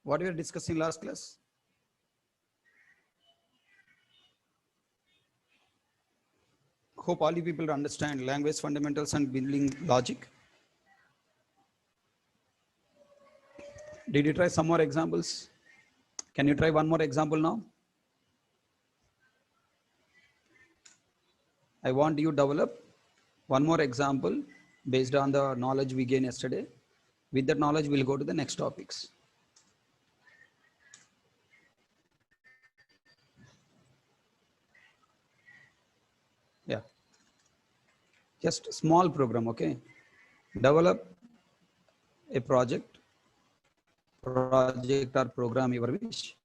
What we were discussing last class? Hope all you people understand language fundamentals and building logic. Did you try some more examples? Can you try one more example now? I want you to develop one more example based on the knowledge we gained yesterday. With that knowledge, we'll go to the next topics. Yeah. Just small program, okay? Develop a project or program, your wish.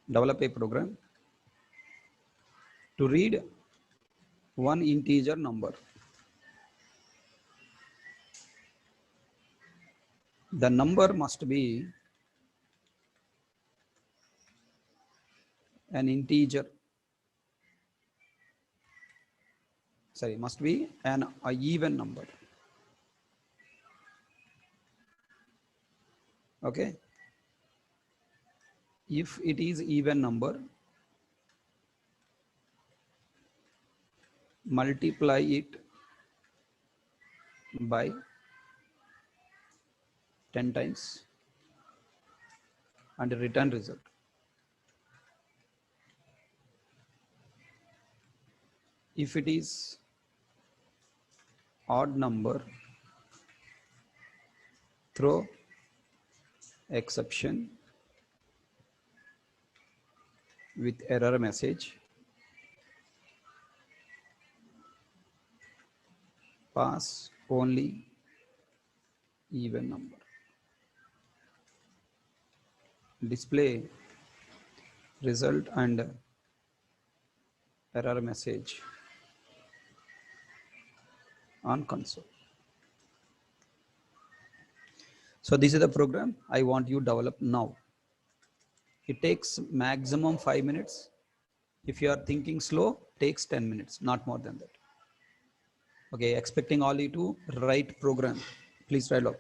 Develop a program to read one integer number. The number must be an integer. Sorry, must be an even number. Okay. If it is even number, multiply it by 10 times and return result. If it is odd number, throw exception with error message. Pass only even number. Display result and error message on console. So this is the program I want you to develop now. It takes maximum 5 minutes. If you are thinking slow, takes 10 minutes, not more than that. Okay, expecting all you to write program. Please write up.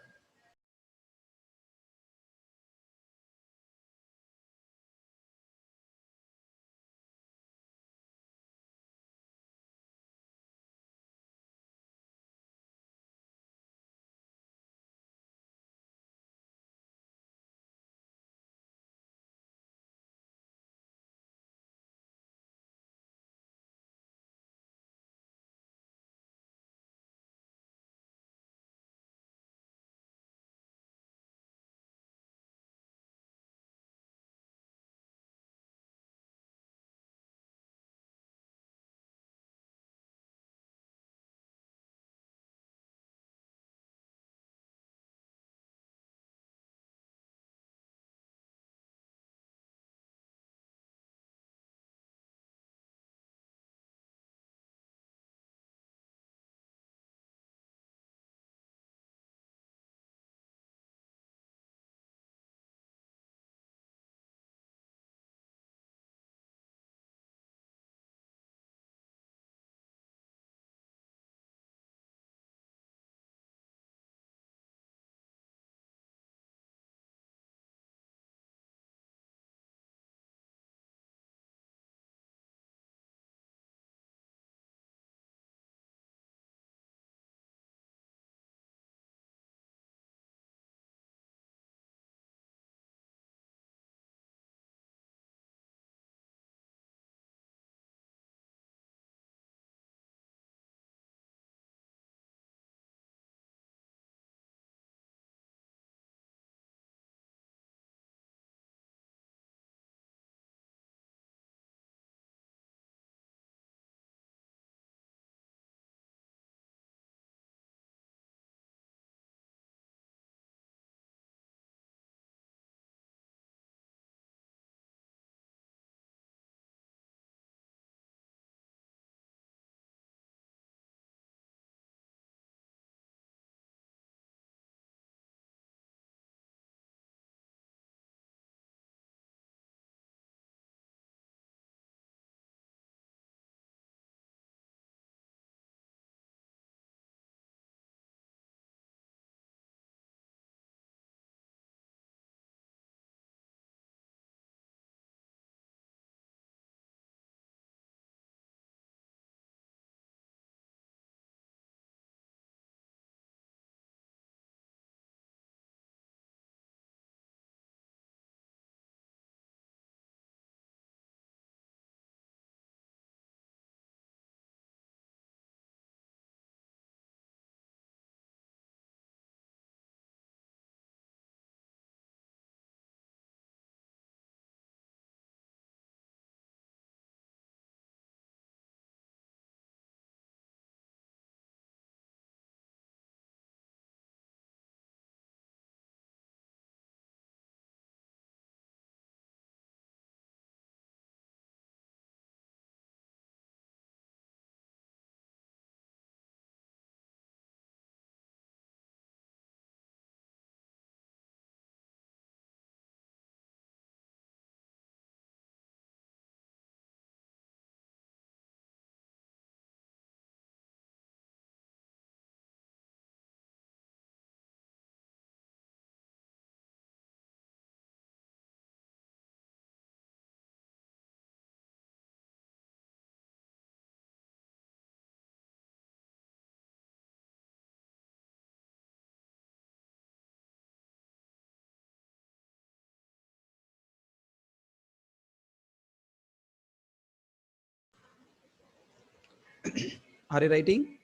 Are you writing?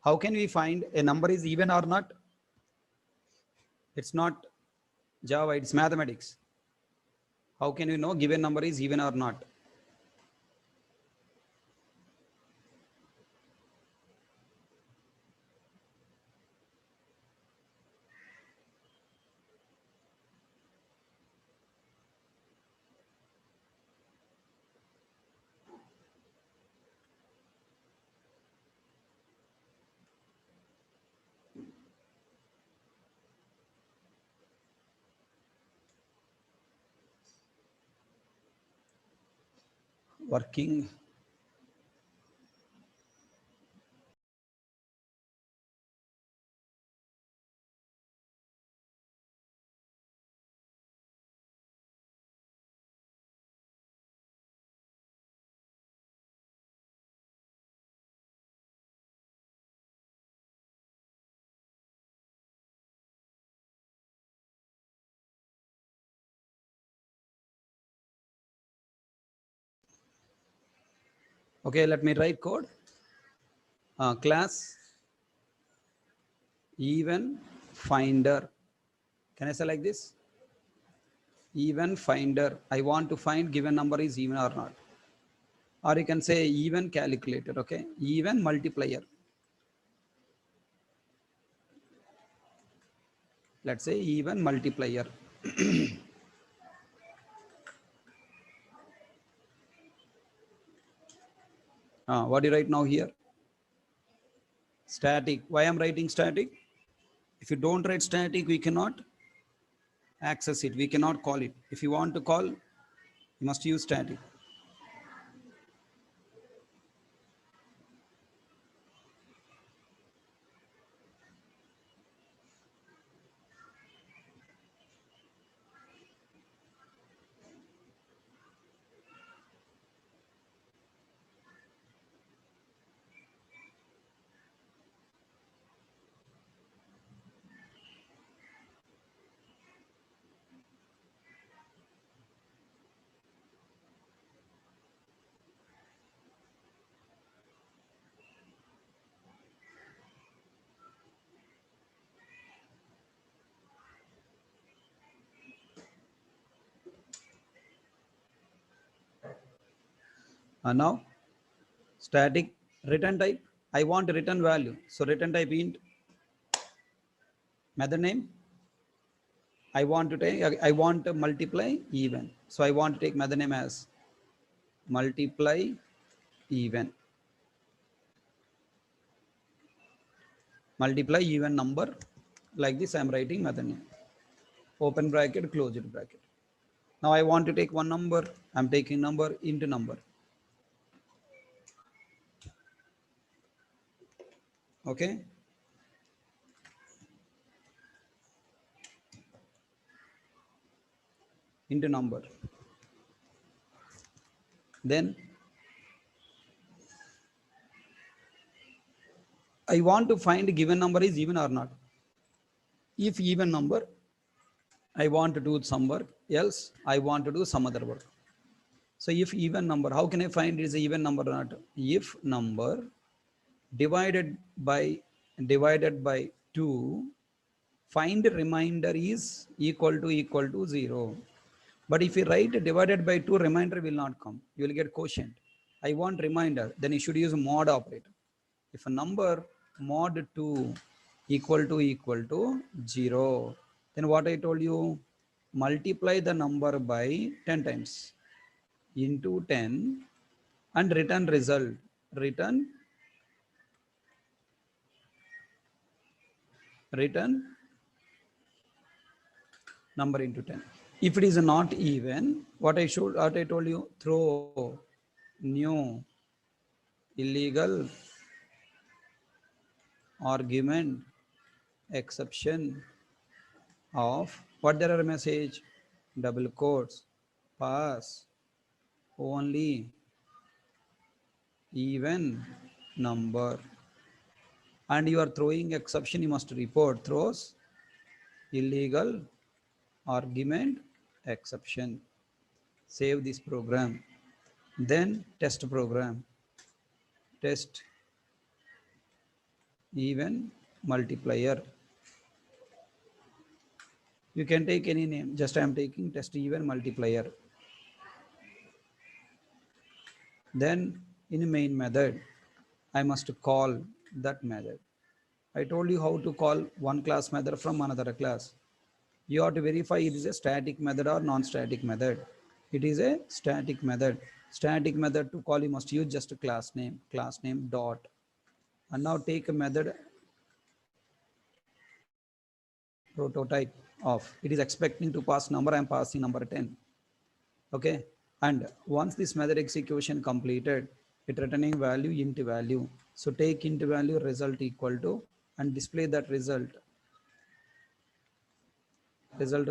How can we find a number is even or not? It's not Java, it's mathematics. How can we know given number is even or not? Working. Okay, let me write code. Class even finder. Can I say like this? Even finder. I want to find given number is even or not. Or you can say even calculator. Okay, even multiplier. Let's say even multiplier. What do you write now here? Static. Why I'm writing static? If you don't write static, we cannot access it. We cannot call it. If you want to call, you must use static. Now, static return type. I want return value. So return type int. Method name. I want to take. I want to multiply even. So I want to take method name as multiply even. Multiply even number. Like this, I'm writing method name. Open bracket, close it bracket. Now I want to take one number. I'm taking number into number. Okay. Into number. Then I want to find given number is even or not. If even number, I want to do some work, else I want to do some other work. So if even number, how can I find it is an even number or not? If number divided by 2, find remainder is equal to 0. But if you write divided by 2, remainder will not come. You will get quotient. I want remainder, then you should use mod operator. If a number mod 2 equal to 0, then what I told you, multiply the number by 10 times into 10 and return result. Return number into 10. If it is not even, what I told you, throw new illegal argument exception of what there are message double quotes pass only even number, and you are throwing exception, you must report throws illegal argument exception. Save this program, then test program. test even multiplier. You can take any name, just I am taking test even multiplier. Then in main method, I must call that method. I told you how to call one class method from another class. You have to verify it is a static method or non-static method. It is a static method. Static method to call you must use just a class name dot. And now take a method prototype of. It is expecting to pass number, I am passing number 10. Okay. And once this method execution completed, it returning value int value. So take int value result equal to and display that result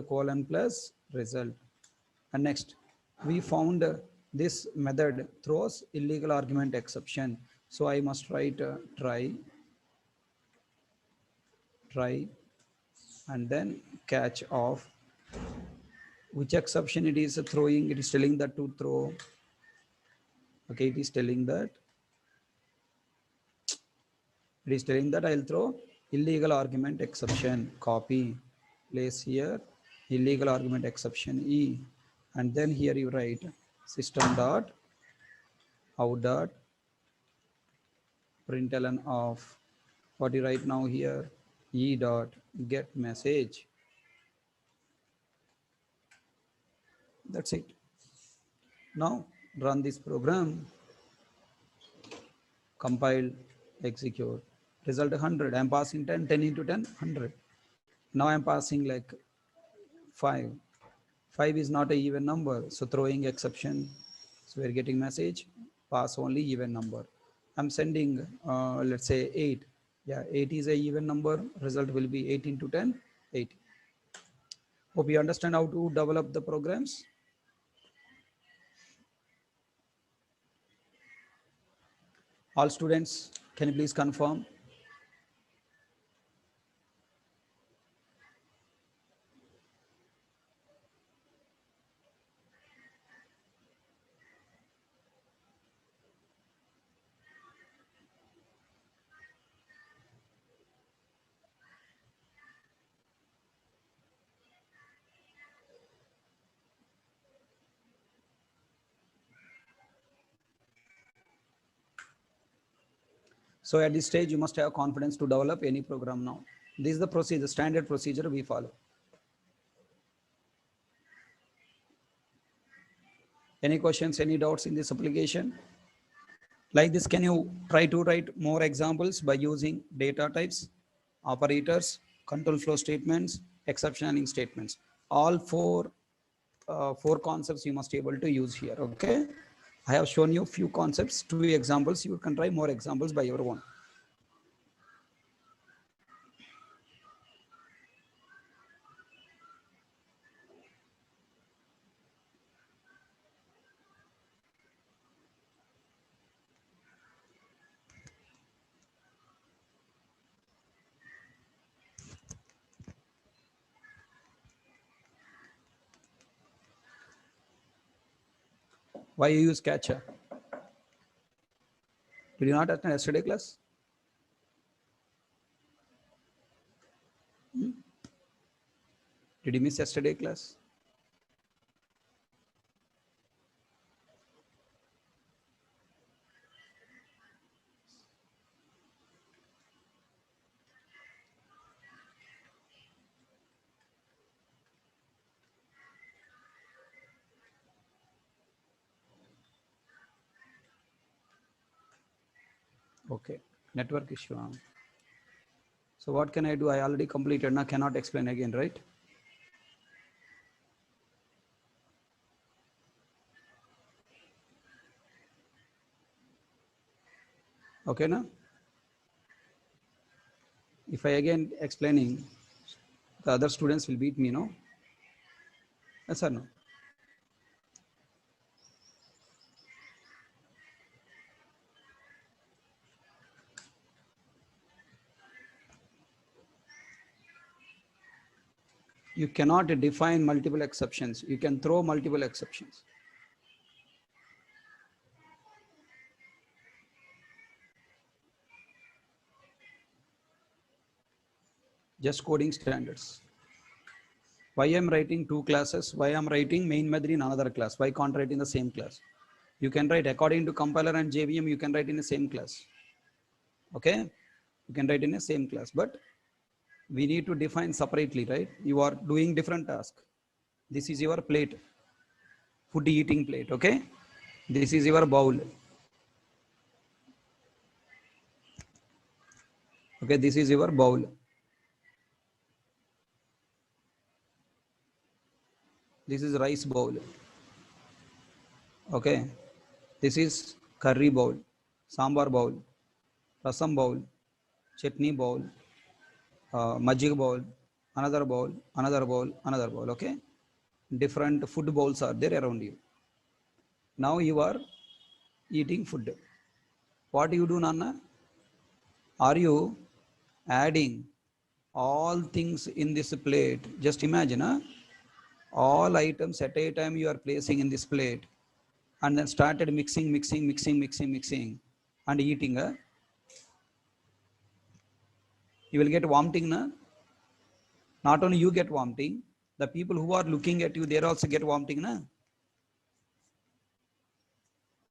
colon plus result. And next we found this method throws illegal argument exception. So I must write try and then catch of which exception it is throwing. It is telling that to throw. Okay, it is telling that I'll throw illegal argument exception. Copy, place here illegal argument exception E, and then here you write system dot out dot println of what you write now here E dot get message. That's it. Now run this program, compile, execute. Result 100. I'm passing 10, 10 into 10, 100. Now I'm passing like 5. 5 is not a even number, so throwing exception. So we're getting message, pass only even number. I'm sending, let's say 8. Yeah, 8 is a even number. Result will be 8 into 10, 8. Hope you understand how to develop the programs. All students, can you please confirm? So at this stage, you must have confidence to develop any program now. This is the procedure, standard procedure we follow. Any questions, any doubts in this application? Like this, can you try to write more examples by using data types, operators, control flow statements, exception handling statements? All four concepts you must be able to use here, okay? I have shown you few concepts, 2 examples. You can try more examples by your own. Why you use catcher? Did you not attend yesterday class? Did you miss yesterday class? Okay, network issue. So what can I do? I already completed. Now cannot explain again, right? Okay, now if I again explaining, the other students will beat me, no? Yes or no? You cannot define multiple exceptions. You can throw multiple exceptions. Just coding standards. Why I'm writing two classes? Why I'm writing main method in another class? Why can't write in the same class? You can write according to compiler and JVM, you can write in the same class. Okay? You can write in the same class, but we need to define separately, right? You are doing different task. This is your plate, food eating plate, okay? This is your bowl. Okay, this is your bowl. This is rice bowl. Okay, this is curry bowl, sambar bowl, rasam bowl, chutney bowl, majig bowl, another bowl, another bowl, another bowl. Okay, different food bowls are there around you. Now you are eating food. What do you do, Nana? Are you adding all things in this plate? Just imagine, huh? All items at a time you are placing in this plate, and then started mixing and eating. You will get vomiting. Na? Not only you get vomiting, the people who are looking at you, they also get vomiting. Na?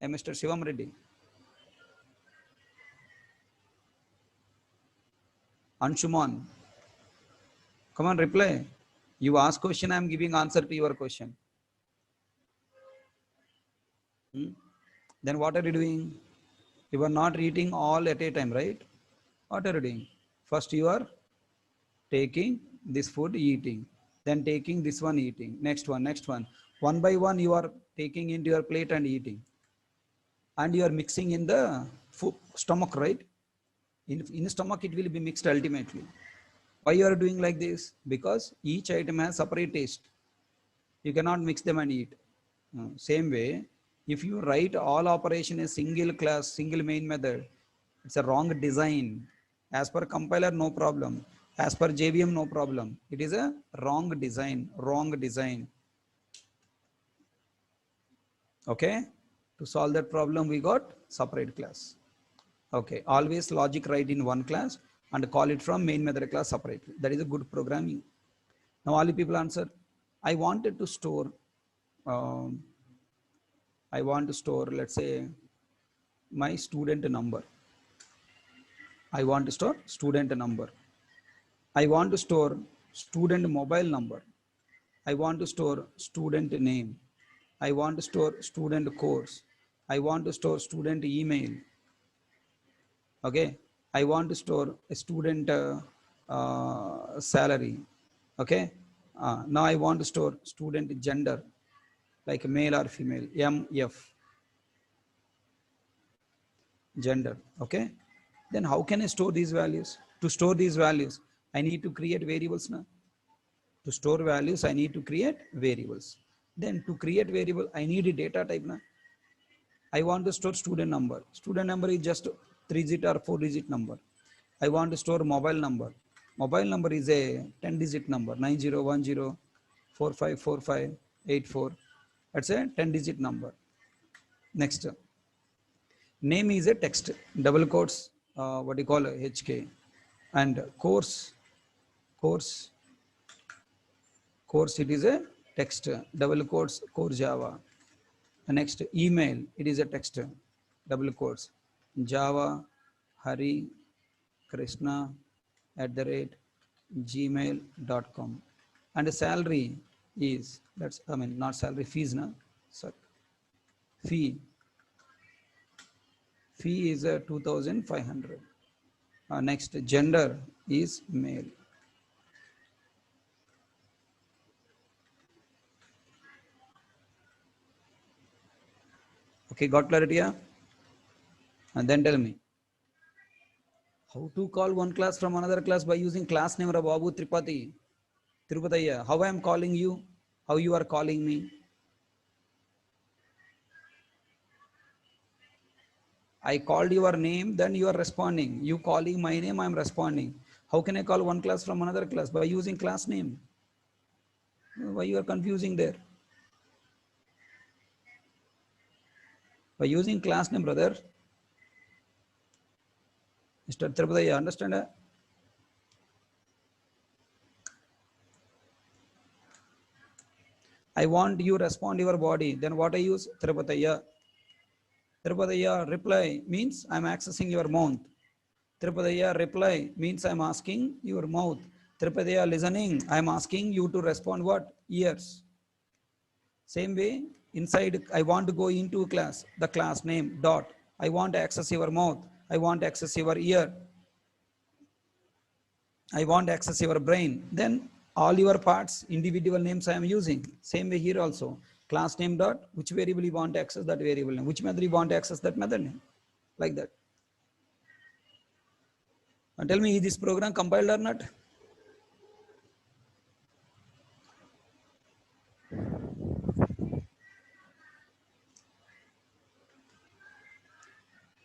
Mr. Shivam Reddy. Anshuman. Come on, reply. You ask question, I am giving answer to your question. Then what are you doing? You are not eating all at a time, right? What are you doing? First you are taking this food, eating. Then taking this one, eating. Next one, next one. One by one you are taking into your plate and eating. And you are mixing in the stomach, right? In stomach it will be mixed ultimately. Why you are doing like this? Because each item has separate taste. You cannot mix them and eat. Same way, if you write all operation in single class, single main method, it's a wrong design. As per compiler, no problem. As per JVM, no problem. It is a wrong design, wrong design. Okay? To solve that problem, we got separate class. Okay, always logic write in one class and call it from main method class separately. That is a good programming. Now all the people answer, I wanted to store, I want to store, let's say, my student number. I want to store student number. I want to store student mobile number. I want to store student name. I want to store student course. I want to store student email. Okay. I want to store a student salary. Okay. Now I want to store student gender, like male or female, MF, gender. Okay. Then how can I store these values? To store these values, I need to create variables now. To store values, I need to create variables. Then to create variable, I need a data type now. I want to store student number. Student number is just 3-digit or 4-digit number. I want to store mobile number. Mobile number is a 10-digit number, 9010454584. That's a 10-digit number. Next, name is a text, double quotes, what do you call HK. And course, it is a text, double quotes, core Java. Next, email, it is a text, double quotes, Java, Hari, Krishna @gmail.com. And salary is, that's, I mean, not salary, fees, na? Sorry. Fee is 2,500. Next, gender is male. Okay, got clarity? Yeah? And then tell me, how to call one class from another class by using class name Babu Tripati. Tirupataya, how I am calling you, how you are calling me. I called your name, then you are responding. You calling my name, I am responding. How can I call one class from another class? By using class name. Why you are confusing there? By using class name, brother. Mr. Tirupataya, understand? I want you respond your body. Then what I use? Tirupataya. Tirupataya reply means I'm accessing your mouth. Tirupataya reply means I'm asking your mouth. Tirupataya listening, I'm asking you to respond what? Ears. Same way, inside I want to go into class, the class name, dot. I want to access your mouth. I want to access your ear. I want to access your brain. Then all your parts, individual names I am using. Same way here also. Class name dot, which variable you want to access that variable name. Which method you want to access that method name. Like that. And tell me, is this program compiled or not?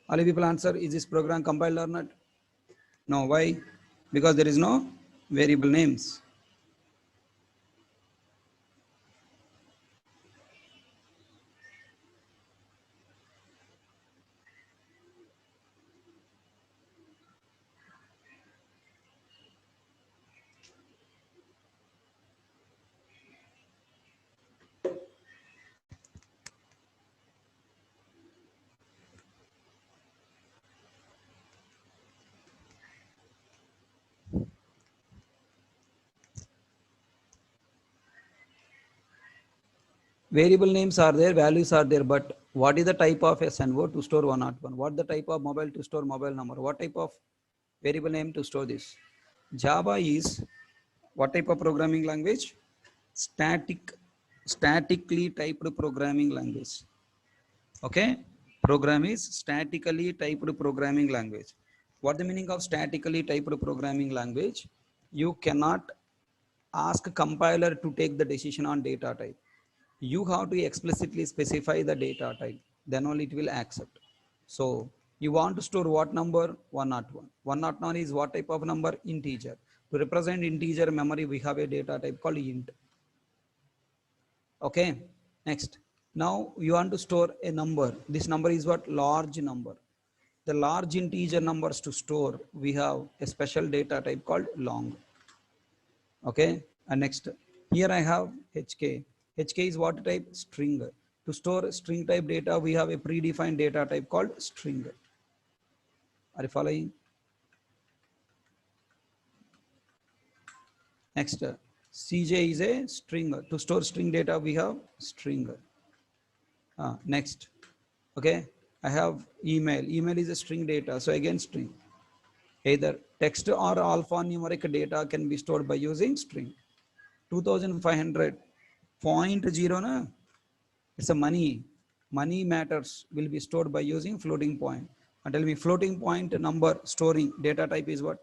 All you people answer, is this program compiled or not? No, why? Because there is no variable names. Variable names are there, values are there, but what is the type of SNO to store 101? What the type of mobile to store mobile number? What type of variable name to store this? Java is what type of programming language? Statically typed programming language. Okay, program is statically typed programming language. What the meaning of statically typed programming language? You cannot ask compiler to take the decision on data type. You have to explicitly specify the data type, then only it will accept. So you want to store what number? 101. 101 is what type of number? Integer. To represent integer memory, we have a data type called int. Okay, next. Now you want to store a number. This number is what? Large number. The large integer numbers to store, we have a special data type called long. Okay, and next, here I have HK. HK is what type? String. To store string type data, we have a predefined data type called string. Are you following? Next, CJ is a string. To store string data, we have string. Next, okay, I have email. Email is a string data, so again string. Either text or alphanumeric data can be stored by using string. 2500 point zero na, it's a money. Money matters will be stored by using floating point. And tell me, floating point number storing data type is what?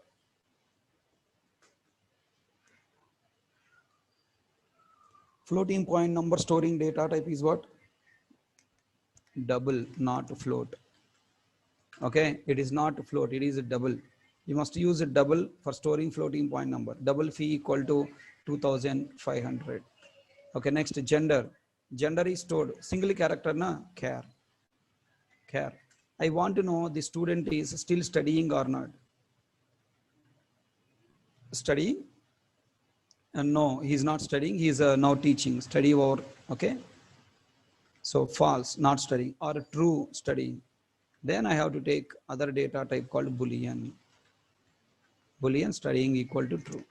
Floating point number storing data type is what? Double, not float. Okay, it is not float, it is a double. You must use a double for storing floating point number. Double fee equal to 2500. Okay, next, gender. Gender is stored single character na, care. Care. I want to know the student is still studying or not. Studying? No, he's not studying. He's now teaching. Study over. Okay. So false, not studying, or true, studying. Then I have to take other data type called Boolean. Boolean, studying equal to true.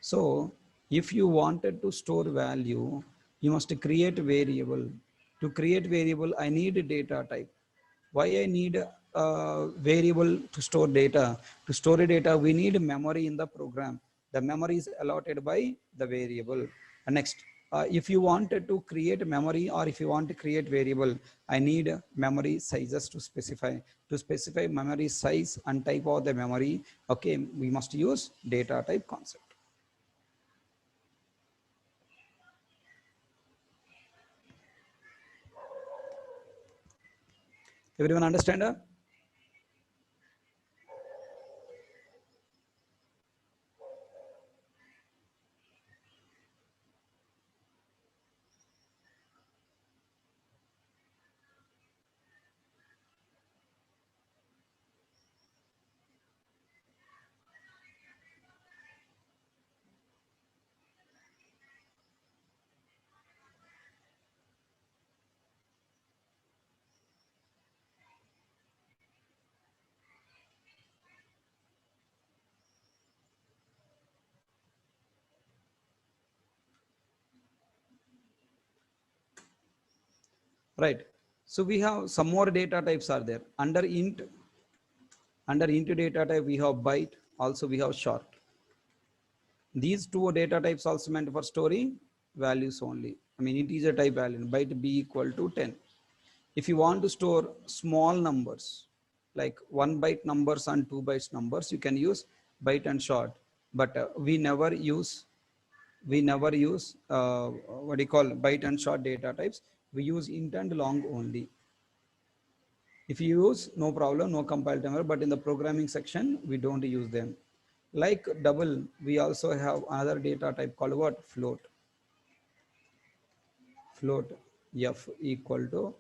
So if you wanted to store value, you must create variable. To create variable, I need a data type. Why I need a variable to store data? To store data, we need memory in the program. The memory is allotted by the variable. And next, if you wanted to create memory, or if you want to create variable, I need memory sizes to specify. To specify memory size and type of the memory, okay, we must use data type concept. Everyone understand? right? So we have some more data types are there. Under int data type, we have byte, also we have short. These two data types also meant for storing values only. I mean integer type value, byte b equal to 10. If you want to store small numbers, like 1 byte numbers and 2 bytes numbers, you can use byte and short. But we never use what do you call byte and short data types. We use int and long only. If you use, no problem, no compile timer, but in the programming section, we don't use them. Like double, we also have another data type called what? Float. Float f equal to,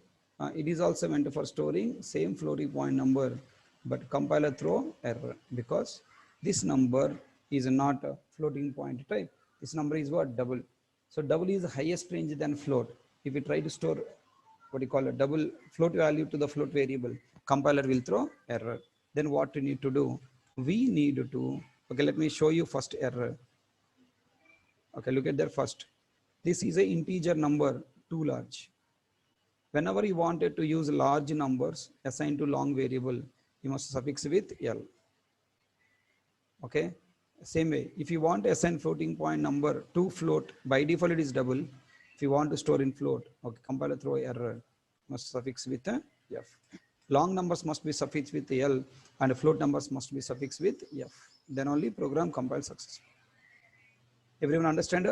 it is also meant for storing same floating point number, but compiler throw error because this number is not a floating point type. This number is what? Double. So double is the highest range than float. If we try to store what do you call a double float value to the float variable, compiler will throw error. Then what we need to do? We need to, okay, let me show you first error. Okay, look at that first. This is a integer number, too large. Whenever you wanted to use large numbers assigned to long variable, you must suffix with L. Okay, same way, if you want to assign floating point number to float, by default it is double. If you want to store in float, okay, compiler throw error, must suffix with F. Long numbers must be suffixed with L and float numbers must be suffixed with F. Then only program compiles successfully. Everyone understand?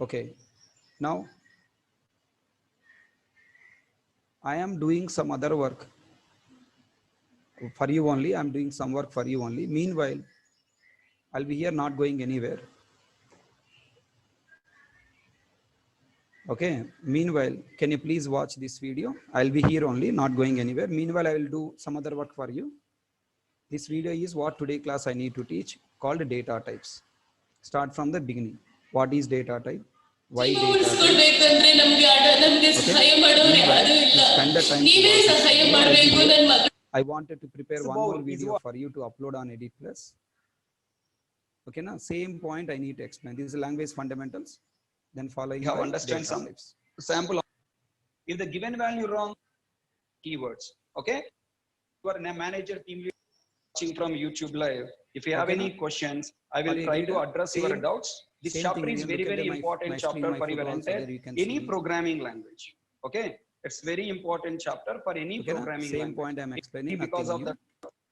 Okay, now I am doing some other work for you only. I'm doing some work for you only. Meanwhile, I'll be here not going anywhere. Okay. Meanwhile, can you please watch this video? I'll be here only, not going anywhere. Meanwhile, I will do some other work for you. This video is what today class I need to teach called data types. Start from the beginning. What is data type? Why data type? Okay. Spend the time to watch this video. I wanted to prepare one more video for you to upload on Edit Plus. Okay, now same point I need to explain. This is language fundamentals. Then following, you have understand some types. Sample. If the given value wrong, keywords. Okay, you are a manager, team leader watching from YouTube live. If you have any questions, I will try to address your doubts. This chapter is very important chapter for your entire any programming language. Okay, it's very important chapter for any programming language. Same point I'm explaining because of the.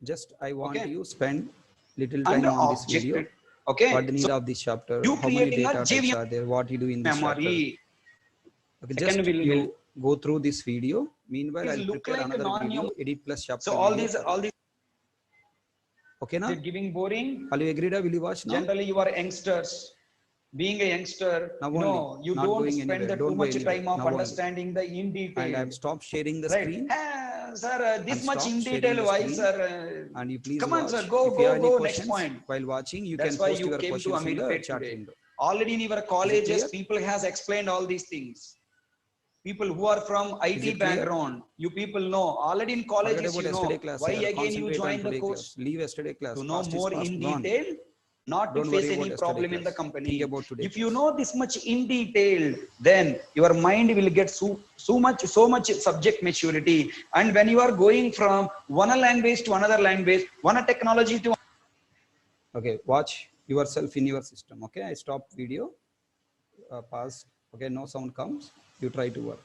Just I want you spend little time on this video. Okay, what the need of this chapter, how many data types are there, what you do in this chapter. Okay, just you go through this video. Meanwhile, I'll prepare another video, Edit Plus chapter. So all these. Okay, now? Giving boring. Are you agreed? Will you watch now? Generally, you are youngsters. Being a youngster, no, you don't spend the too much time of understanding the in detail. And I've stopped sharing the screen. Sir, this much in detail, why, sir? And you please come on, sir, go next point. While watching, you can post your questions in the chat window. Already in your colleges, people has explained all these things. People who are from IT background, you people know. Already in colleges, you know. Why again you join the course? Leave yesterday class. To know more in detail, not to face any problem in the company. If you know this much in detail, then your mind will get so much subject maturity. And when you are going from one language to another language, one technology to. Okay, watch yourself in your system. Okay, I stop video. Pause. Okay, no sound comes. You try to work.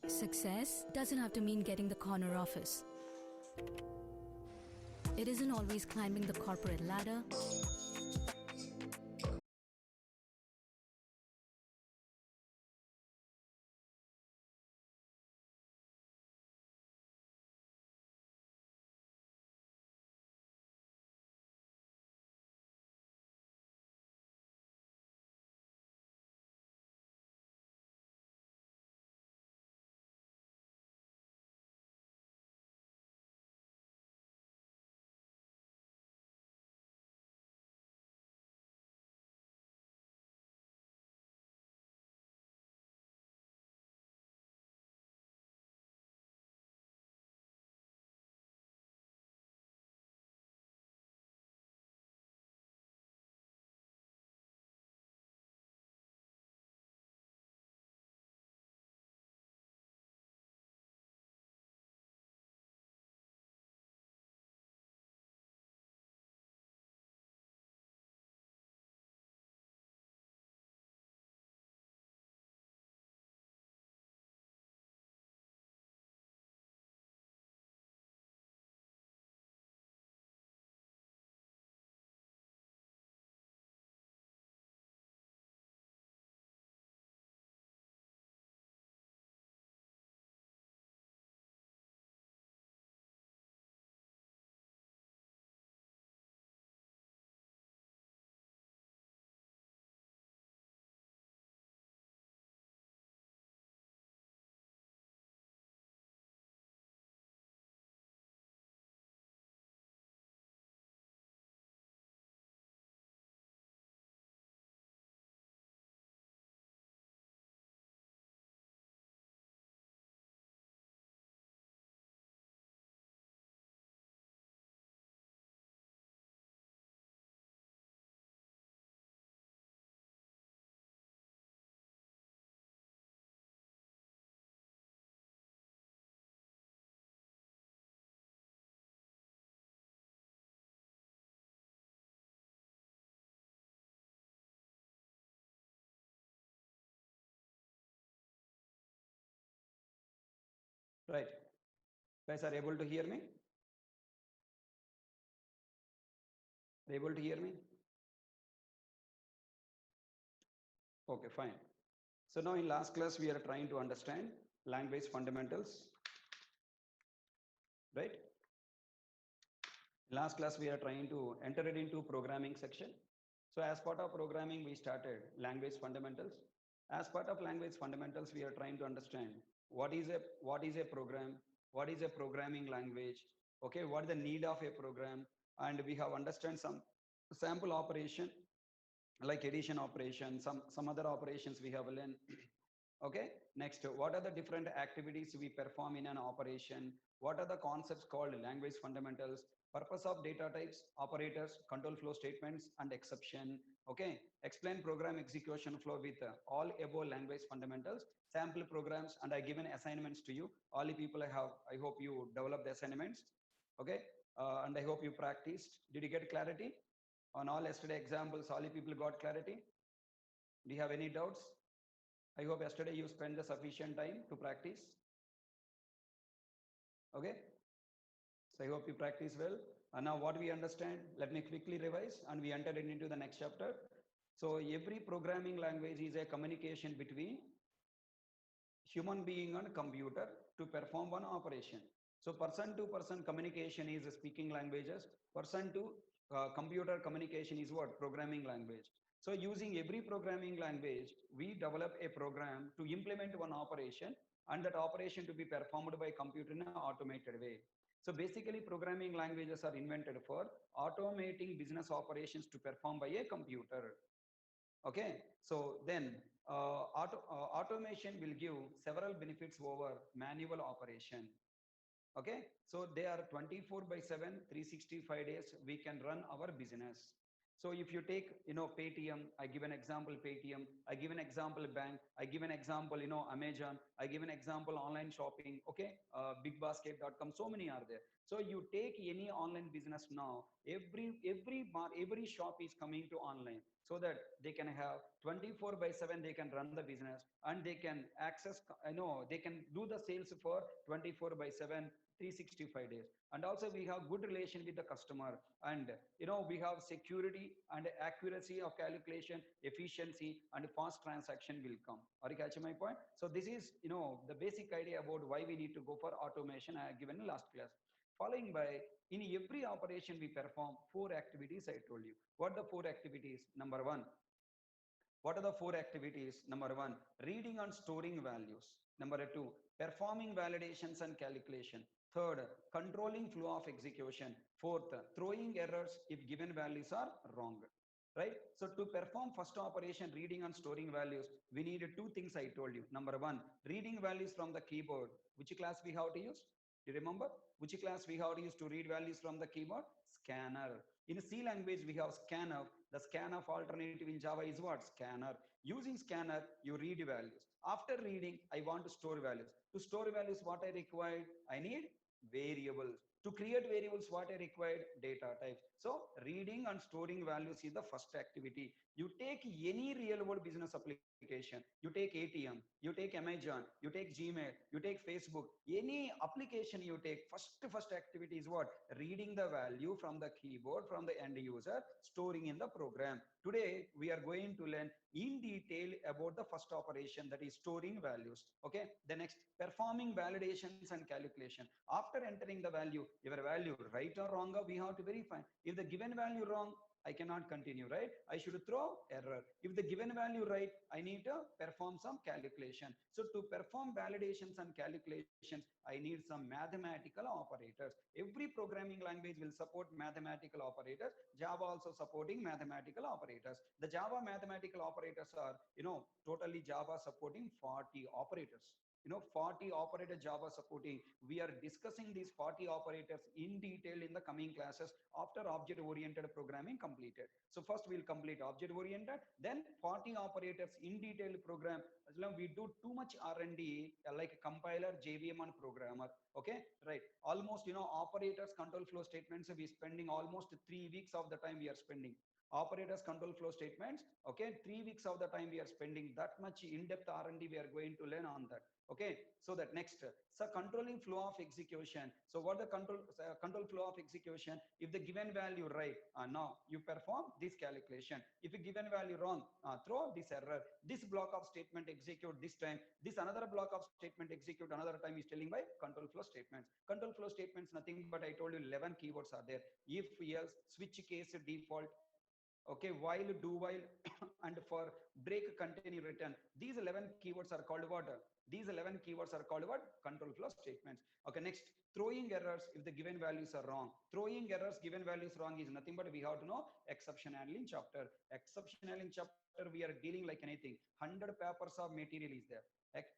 Success doesn't have to mean getting the corner office. It isn't always climbing the corporate ladder. Right. Guys are able to hear me? Are able to hear me? Okay, fine. So now in last class, we are trying to understand language fundamentals, right? Last class, we are trying to enter it into programming section. So as part of programming, we started language fundamentals. As part of language fundamentals, we are trying to understand what is a program, what is a programming language, okay, what is the need of a program, and we have understand some sample operation like addition operation, some other operations we have learned. Okay, next, what are the different activities we perform in an operation? What are the concepts called language fundamentals? Purpose of data types, operators, control flow statements, and exception. Okay, explain program execution flow with all above language fundamentals, sample programs, and I given assignments to you. All the people I hope you develop the assignments. Okay, and I hope you practiced. Did you get clarity on all yesterday examples? All the people got clarity? Do you have any doubts? I hope yesterday you spent the sufficient time to practice. Okay. So I hope you practice well. And now what we understand, let me quickly revise and we enter into the next chapter. So every programming language is a communication between human being and computer to perform one operation. So person to person communication is speaking languages. Person to computer communication is what? Programming language. So using every programming language, we develop a program to implement one operation and that operation to be performed by computer in an automated way. So basically programming languages are invented for automating business operations to perform by a computer. Okay, so then automation will give several benefits over manual operation. Okay, so they are 24 by 7, 365 days we can run our business. So if you take, Paytm, I give an example Paytm, I give an example bank, I give an example, Amazon, I give an example online shopping, okay, bigbasket.com, so many are there. So you take any online business now, every shop is coming to online. so that they can have 24/7, they can run the business and they can access, they can do the sales for 24/7, 365 days. And also we have good relation with the customer, and we have security and accuracy of calculation, efficiency and fast transaction will come. Are you catching my point? So this is the basic idea about why we need to go for automation I have given in last class. Following by, in every operation we perform four activities. I told you what the four activities. Number one, what are the four activities? Number one, reading and storing values. Number two, performing validations and calculation. Third, controlling flow of execution. Fourth, throwing errors if given values are wrong. Right? So to perform first operation, reading and storing values, we need two things I told you. Number one, reading values from the keyboard. Which class we have to use? Do you remember? Which class we have to use to read values from the keyboard? Scanner. In C language, we have scanner. The scanf alternative in Java is what? Scanner. Using scanner, you read values. After reading, I want to store values. To store values, what I require? I need variables. To create variables, what I required? Data types. So reading and storing values is the first activity. You take any real world business application. You take ATM, you take Amazon, you take Gmail, you take Facebook, any application you take, first activity is what? Reading the value from the keyboard, from the end user, storing in the program. Today, we are going to learn in detail about the first operation, that is storing values. Okay. The next, performing validations and calculation. After entering the value, your value right or wrong, we have to verify. If the given value wrong, I cannot continue, right? I should throw error. If the given value right, I need to perform some calculation. So to perform validations and calculations, I need some mathematical operators. Every programming language will support mathematical operators. Java also supporting mathematical operators. The Java mathematical operators are, totally Java supporting 40 operators. 40 operator Java supporting. We are discussing these 40 operators in detail in the coming classes after object oriented programming completed. So first we'll complete object oriented, then 40 operators in detailed program. As long we do too much R&D, like compiler, JVM and programmer. Okay, right? Almost, operators, control flow statements, we spending almost 3 weeks of the time we are spending. Operators, control flow statements, okay, 3 weeks of the time we are spending. That much in-depth R&D we are going to learn on that. Okay, so that next, so controlling flow of execution. So what the control flow of execution? If the given value right, now you perform this calculation. If the given value wrong, throw this error. This block of statement execute this time. This another block of statement execute another time is telling by control flow statements. Control flow statements nothing but I told you 11 keywords are there. If, else, switch case, default. Okay, while, do while, and for break, continue, return. These 11 keywords are called what? These 11 keywords are called what? Control flow statements. Okay, next, throwing errors if the given values are wrong. Throwing errors, given values wrong is nothing but we have to know exception handling chapter. Exception handling chapter, we are dealing like anything. 100 papers of material is there.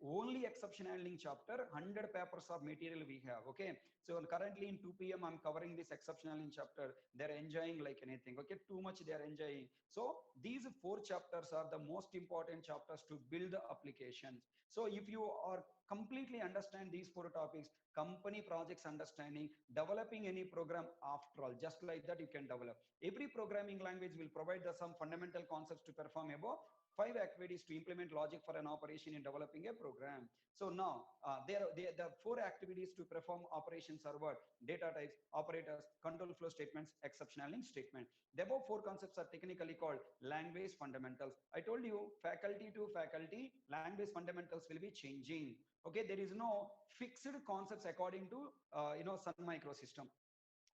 Only exception handling chapter, 100 papers of material we have. Okay, so currently in 2 p.m. I'm covering this exception handling chapter. They're enjoying like anything. Okay, too much they are enjoying. So these 4 chapters are the most important chapters to build the applications. So if you are completely understand these 4 topics, company projects understanding, developing any program, after all, just like that you can develop. Every programming language will provide some fundamental concepts to perform above 5 activities to implement logic for an operation in developing a program. So now the 4 activities to perform operations are what? Data types, operators, control flow statements, exception handling statement. The above 4 concepts are technically called language fundamentals. I told you faculty to faculty, language fundamentals will be changing. Okay, there is no fixed concepts according to Sun Microsystem.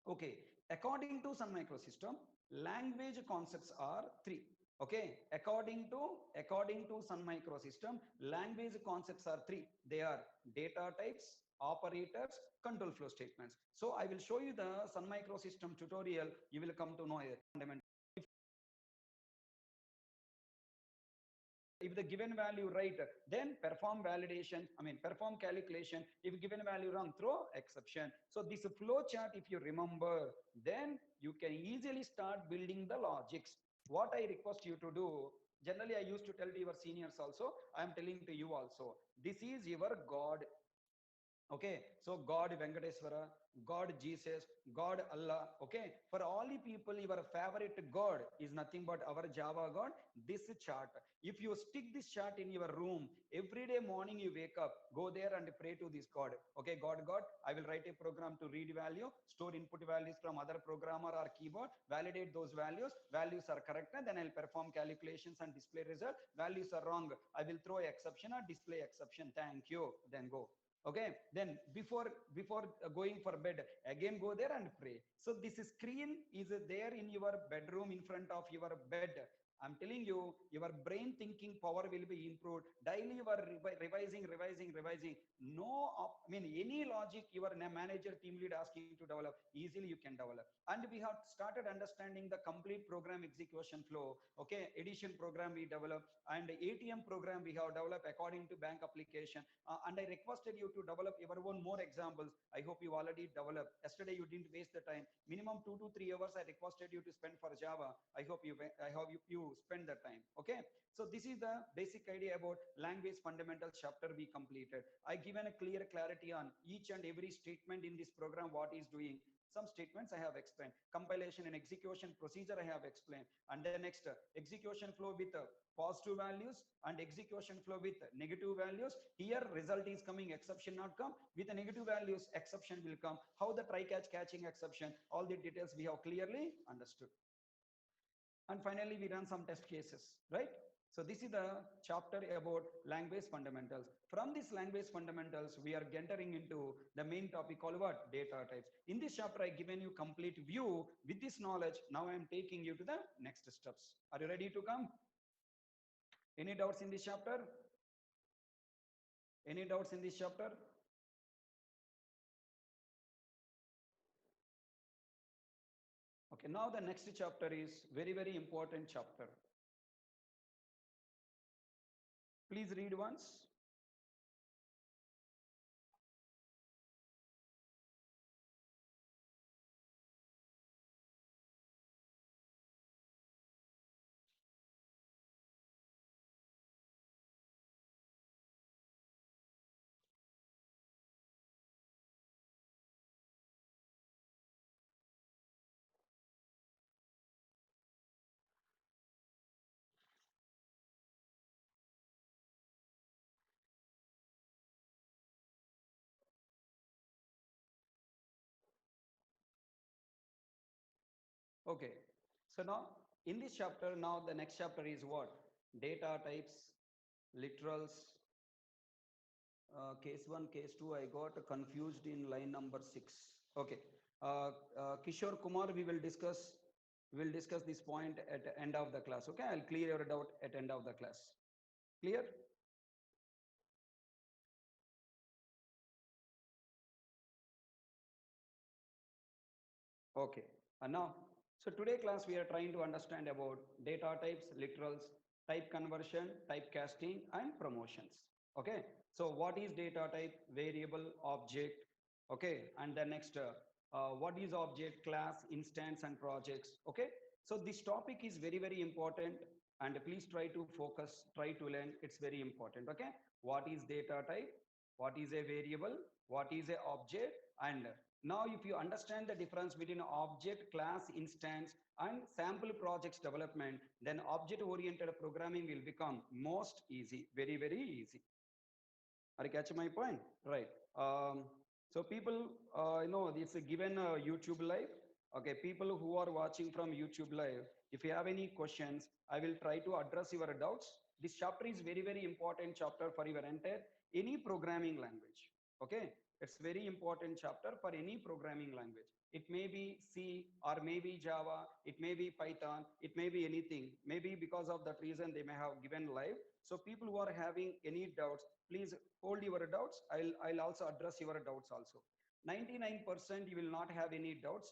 Okay, according to Sun Microsystem, language concepts are 3. Okay, according to Sun Microsystem, language concepts are 3. They are data types, operators, control flow statements. So I will show you the Sun Microsystem tutorial. You will come to know it. If the given value right, then perform validation, perform calculation. If given value wrong, throw exception. So this flow chart, if you remember, then you can easily start building the logics. What I request you to do, generally I used to tell to your seniors also, I am telling to you also, this is your God. Okay, so God Venkateswara, God Jesus, God Allah. Okay, for all the people, your favorite God is nothing but our Java God. This chart, if you stick this chart in your room every day morning, you wake up, go there and pray to this God. Okay, God, I will write a program to read value, store input values from other programmer or keyboard, validate those values are correct, and then I'll perform calculations and display result. Values are wrong, I will throw exception or display exception. Thank you, then go. Okay, then before going for bed, again go there and pray. So this screen is there in your bedroom in front of your bed. I'm telling you, your brain thinking power will be improved daily. You are revising. No, I mean, any logic your manager, team lead asking to develop, easily you can develop. And we have started understanding the complete program execution flow. Okay, addition program we develop, and ATM program we have developed according to bank application. And I requested you to develop your own more examples. I hope you already developed. Yesterday you didn't waste the time. Minimum 2 to 3 hours I requested you to spend for Java. I hope you spend the time. Okay, so this is the basic idea about language fundamentals chapter we completed. I given a clear clarity on each and every statement in this program, what is doing. Some statements I have explained. Compilation and execution procedure I have explained. And then next, execution flow with positive values and execution flow with negative values. Here result is coming, exception not come. With the negative values, exception will come. How the try catch catching exception, all the details we have clearly understood. And finally we run some test cases, right? So this is the chapter about language fundamentals. From this language fundamentals, we are entering into the main topic called what? Data types. In this chapter, I given you complete view. With this knowledge, now I am taking you to the next steps. Are you ready to come? Any doubts in this chapter? Any doubts in this chapter? Okay, now the next chapter is very, very important chapter. Please read once. Okay, so now in this chapter, now the next chapter is what? Data types, literals. Case 1, case 2, I got confused in line number 6. Okay, Kishore Kumar, we will discuss this point at the end of the class. Okay, I'll clear your doubt at end of the class. Clear? Okay, and now, so today class we are trying to understand about data types, literals, type conversion, type casting, and promotions. Okay, so what is data type? Variable, object. Okay, and the next, what is object, class, instance, and projects. Okay, so this topic is very, very important, and please try to focus, try to learn. It's very important. Okay, what is data type? What is a variable? What is a object? And now if you understand the difference between object, class, instance, and sample projects development, then object oriented programming will become most easy, very, very easy. Are you catching my point? Right. So people, it's a given YouTube live. Okay, people who are watching from YouTube live, if you have any questions, I will try to address your doubts. This chapter is very, very important chapter for your entire any programming language. Okay, it's very important chapter for any programming language. It may be C or maybe Java, it may be Python, it may be anything. Maybe because of that reason they may have given live. So people who are having any doubts, please hold your doubts. I'll also address your doubts also. 99% you will not have any doubts.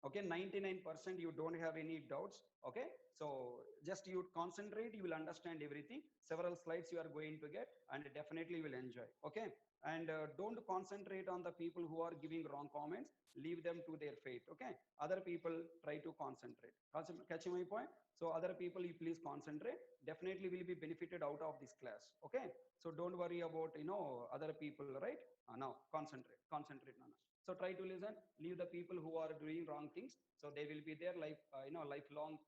Okay, 99% you don't have any doubts. Okay, so just you concentrate, you will understand everything. Several slides you are going to get, and definitely you will enjoy. Okay, and don't concentrate on the people who are giving wrong comments. Leave them to their fate. Okay, other people try to concentrate. Catching my point? So other people, you please concentrate. Definitely will be benefited out of this class. Okay, so don't worry about other people, right? Now concentrate now. So try to listen. Leave the people who are doing wrong things. So they will be there life, lifelong.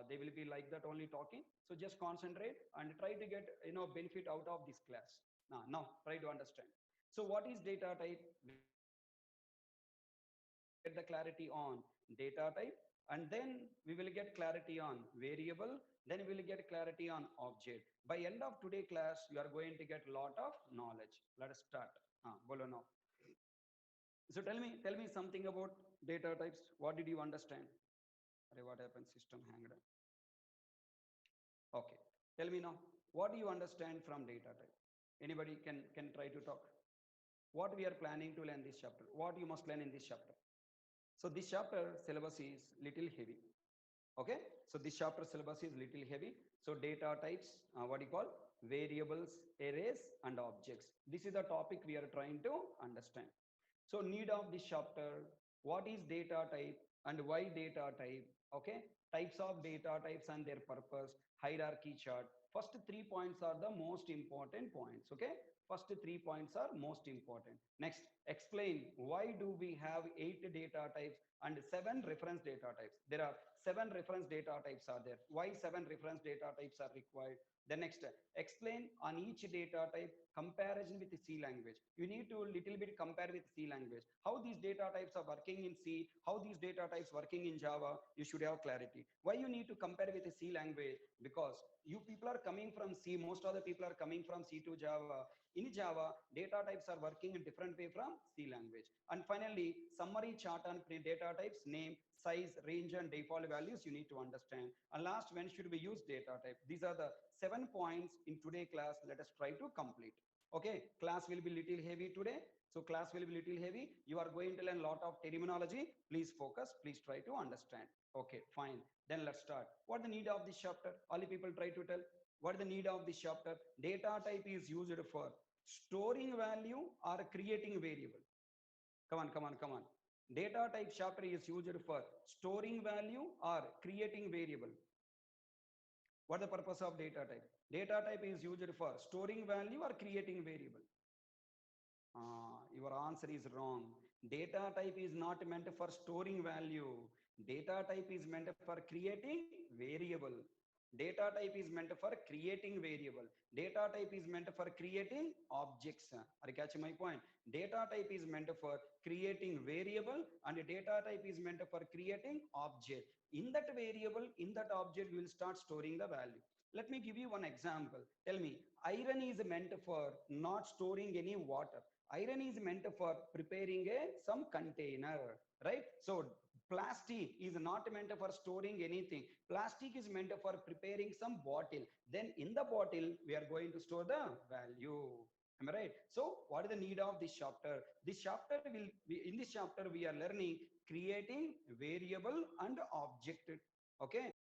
They will be like that only talking. So just concentrate and try to get benefit out of this class. Now try to understand. So what is data type? Get the clarity on data type, and then we will get clarity on variable, then we will get clarity on object. By end of today class, you are going to get lot of knowledge. Let us start. Bolo now. So tell me something about data types. What did you understand? What happened? System hanged. Okay, tell me now, what do you understand from data type? Anybody can try to talk. What we are planning to learn this chapter, what you must learn in this chapter. So this chapter syllabus is little heavy. Okay, so this chapter syllabus is little heavy. So data types, what do you call, variables, arrays and objects. This is the topic we are trying to understand. So need of this chapter, what is data type and why data type? Okay, types of data types and their purpose, hierarchy chart. First 3 points are the most important points. Okay, first 3 points are most important. Next, explain why do we have 8 data types and 7 reference data types. There are 7 reference data types are there. Why 7 reference data types are required? The next, explain on each data type comparison with the C language. You need to little bit compare with C language. How these data types are working in C, how these data types working in Java, you should have clarity. Why you need to compare with the C language? Because you people are coming from C, most of the people are coming from C to Java. In Java, data types are working in different way from C language. And finally, summary chart on data types, name, size, range and default values you need to understand. And last, when should we use data type? These are the 7 points in today class. Let us try to complete. Okay, class will be little heavy today. So class will be little heavy. You are going to learn a lot of terminology. Please focus. Please try to understand. Okay, fine. Then let's start. What the need of this chapter? All the people try to tell. What is the need of this chapter? Data type is used for storing value or creating variable. Come on. Data type chapter is used for storing value or creating variable. What is the purpose of data type? Data type is used for storing value or creating variable. Your answer is wrong. Data type is not meant for storing value. Data type is meant for creating variable. Data type is meant for creating variable. Data type is meant for creating objects. Are you catching my point? Data type is meant for creating variable and data type is meant for creating object. In that variable, in that object, we will start storing the value. Let me give you one example. Tell me, iron is meant for not storing any water. Iron is meant for preparing some container, right? So plastic is not meant for storing anything. Plastic is meant for preparing some bottle. Then in the bottle, we are going to store the value. Am I right? So what is the need of this chapter? This chapter will be, in this chapter, we are learning creating variable and object. Okay.